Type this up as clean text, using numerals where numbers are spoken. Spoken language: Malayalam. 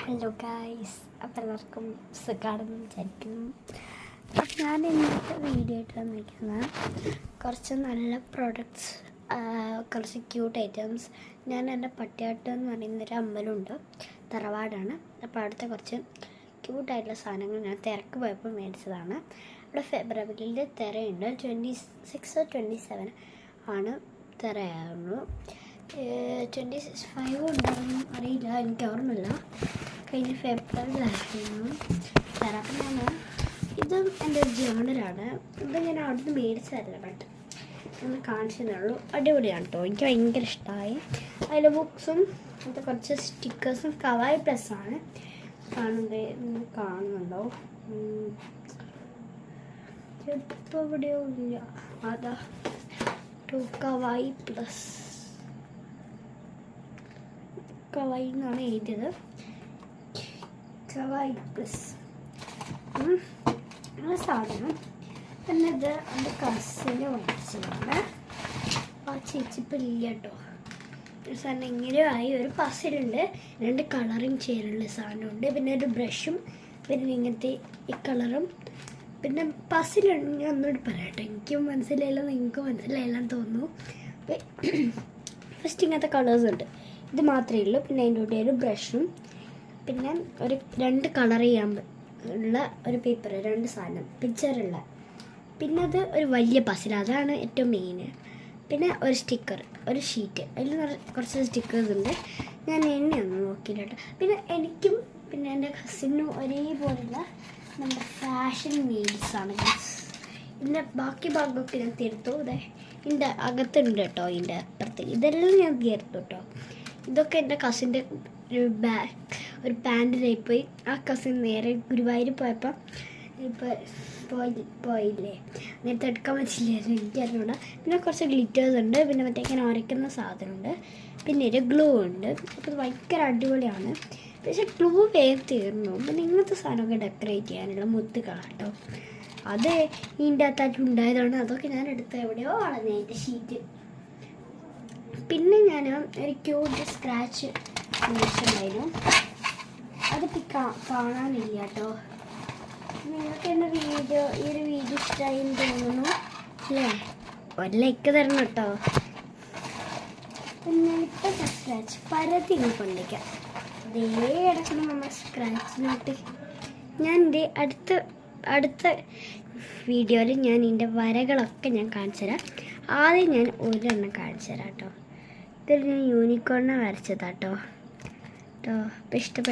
ഹലോ ഗായ്സ്, അപ്പോൾ എല്ലാവർക്കും സുഖമാണെന്ന് വിചാരിക്കുന്നു. അപ്പം ഞാൻ ഇന്നത്തെ വീഡിയോ ആയിട്ട് വന്നിരിക്കുന്നത് കുറച്ച് നല്ല പ്രോഡക്റ്റ്സ്, കുറച്ച് ക്യൂട്ട് ഐറ്റംസ്. ഞാൻ എൻ്റെ പട്ടിയാട്ട് എന്ന് പറയുന്നൊരു അമ്പലമുണ്ട്, തറവാടാണ്. അപ്പോൾ അവിടുത്തെ കുറച്ച് ക്യൂട്ടായിട്ടുള്ള സാധനങ്ങൾ ഞാൻ തിരക്ക് പോയപ്പോൾ മേടിച്ചതാണ്. അവിടെ ഫെബ്രുവരിയിൽ തിരയുണ്ട്, 26 or 27 ആണ് തിരയായിരുന്നു. 25 ഉണ്ടാകും അറിയില്ല, എനിക്ക് ഓർമ്മയില്ല. കഴിഞ്ഞ ഫെബ്രുവരിയിലായിരുന്നു തരാം. അപ്പം ഞാൻ ഇതും എൻ്റെ ഒരു ജേണലാണ്. ഇത് ഞാൻ അവിടുന്ന് മേടിച്ചതല്ല, ബട്ട് ഒന്ന് കാണിച്ചതേ ഉള്ളൂ. അടിപൊളിയാണ് കേട്ടോ, എനിക്ക് ഭയങ്കര ഇഷ്ടമായി. അതിൽ ബുക്സും അത് കുറച്ച് സ്റ്റിക്കേഴ്സും കവായി പ്ലസ്സാണ് കാണുന്നുണ്ടോ? ഇപ്പോൾ എവിടെയോ ഇല്ല, അതാ കവായി പ്ലസ്, കവായി എന്നാണ് എഴുതിയത്, കവായി പ്ലസ് ആ സാധനം. പിന്നെ ഇത് എൻ്റെ കസിന് വാങ്ങിച്ചതാണ്. ആ ചേച്ചിപ്പോൾ ഇല്ല കേട്ടോ. സാധനം എങ്ങനെയോ ആയി. ഒരു പസിലുണ്ട്, 2 കളറിങ് ചെയ്യാനുള്ള സാധനമുണ്ട്, പിന്നെ ഒരു ബ്രഷും, പിന്നെ ഇങ്ങനത്തെ ഈ കളറും, പിന്നെ പസിലുണ്ട്. ഞാൻ ഒന്നുകൂടി പറയാട്ടോ, എനിക്കും മനസ്സിലായില്ല, നിങ്ങൾക്ക് മനസ്സിലായില്ലെന്ന് തോന്നുന്നു. ഫസ്റ്റ് ഇങ്ങനത്തെ കളേഴ്സ് ഉണ്ട്, ഇത് മാത്രമേ ഉള്ളൂ. പിന്നെ അതിൻ്റെ കൂടെ ഒരു ബ്രഷും, പിന്നെ ഒരു 2 കളർ ചെയ്യാൻ ഉള്ള ഒരു പേപ്പർ, 2 സാധനം പിക്ചറുള്ള. പിന്നെ അത് ഒരു വലിയ പസിൽ, അതാണ് ഏറ്റവും മെയിൻ. പിന്നെ ഒരു സ്റ്റിക്കർ, ഒരു ഷീറ്റ്, അതിൽ കുറച്ച് സ്റ്റിക്കേഴ്സ് ഉണ്ട്. ഞാൻ എണ്ണയൊന്നും നോക്കിയില്ല കേട്ടോ. പിന്നെ എനിക്കും പിന്നെ എൻ്റെ കസിനും ഒരേപോലുള്ള നമ്മുടെ ഫാഷൻ നീഡ്സാണ്. ഇതിൻ്റെ ബാക്കി ഭാഗമൊക്കെ ഞാൻ തീർത്തു. ഇതേ ഇതിൻ്റെ അകത്തുണ്ട് കേട്ടോ, ഇതിൻ്റെ അപ്പുറത്ത് ഇതെല്ലാം ഞാൻ തീർത്തു കേട്ടോ. ഇതൊക്കെ എൻ്റെ കസിൻ്റെ ഒരു പാൻറ്റിലായി പോയി. ആ കസിൻ നേരെ ഗുരുവായൂർ പോയപ്പോൾ പോയില്ലേ, നേരത്തെ എടുക്കാൻ പറ്റില്ലായിരുന്നു, എനിക്കറിഞ്ഞൂടാ. പിന്നെ കുറച്ച് ഗ്ലിറ്റേഴ്സ് ഉണ്ട്, പിന്നെ മറ്റേ ഇങ്ങനെ ഉരയ്ക്കുന്ന സാധനമുണ്ട്, പിന്നെ ഒരു ഗ്ലൂ ഉണ്ട്. അപ്പോൾ ഇത് ഭയങ്കര അടിപൊളിയാണ്. പക്ഷേ ഗ്ലൂ വേവ് തീർന്നു. പിന്നെ ഇങ്ങനത്തെ സാധനമൊക്കെ ഡെക്കറേറ്റ് ചെയ്യാനുള്ള മുത്തുകളാട്ടോ, അത് ഇതിൻ്റെ അകത്തായിട്ട് ഉണ്ടായതാണ്. അതൊക്കെ ഞാൻ എടുത്ത് എവിടെയോ കളഞ്ഞു അതിൻ്റെ ഷീറ്റ്. പിന്നെ ഞാൻ ഒരു ക്യൂട്ട് സ്ക്രാച്ച് മേടിച്ചിട്ടുണ്ടായിരുന്നു, അതിപ്പോൾ കാണാനില്ല കേട്ടോ. നിങ്ങൾക്ക് എൻ്റെ ഈ ഒരു വീഡിയോ ഇഷ്ടമായി എന്ന് തോന്നുന്നു അല്ലേ? ഒരു ലൈക്ക് തരണം കേട്ടോ. പിന്നെ ഇപ്പോഴത്തെ സ്ക്രാച്ച് പരത്തി കൊണ്ടിരിക്കാം. അതേ കിടക്കണം നമ്മൾ സ്ക്രാച്ചിനായിട്ട്. ഞാൻ എൻ്റെ അടുത്ത വീഡിയോയിൽ ഞാൻ ഇതിൻ്റെ വരകളൊക്കെ ഞാൻ കാണിച്ചു തരാം. ആദ്യം ഞാൻ ഒരെണ്ണം കാണിച്ചു തരാം കേട്ടോ. ഇതിൽ ഞാൻ യൂണിക്കോണിനെ വരച്ചതാട്ടോ. അപ്പോൾ ഇഷ്ടപ്പെട്ടു.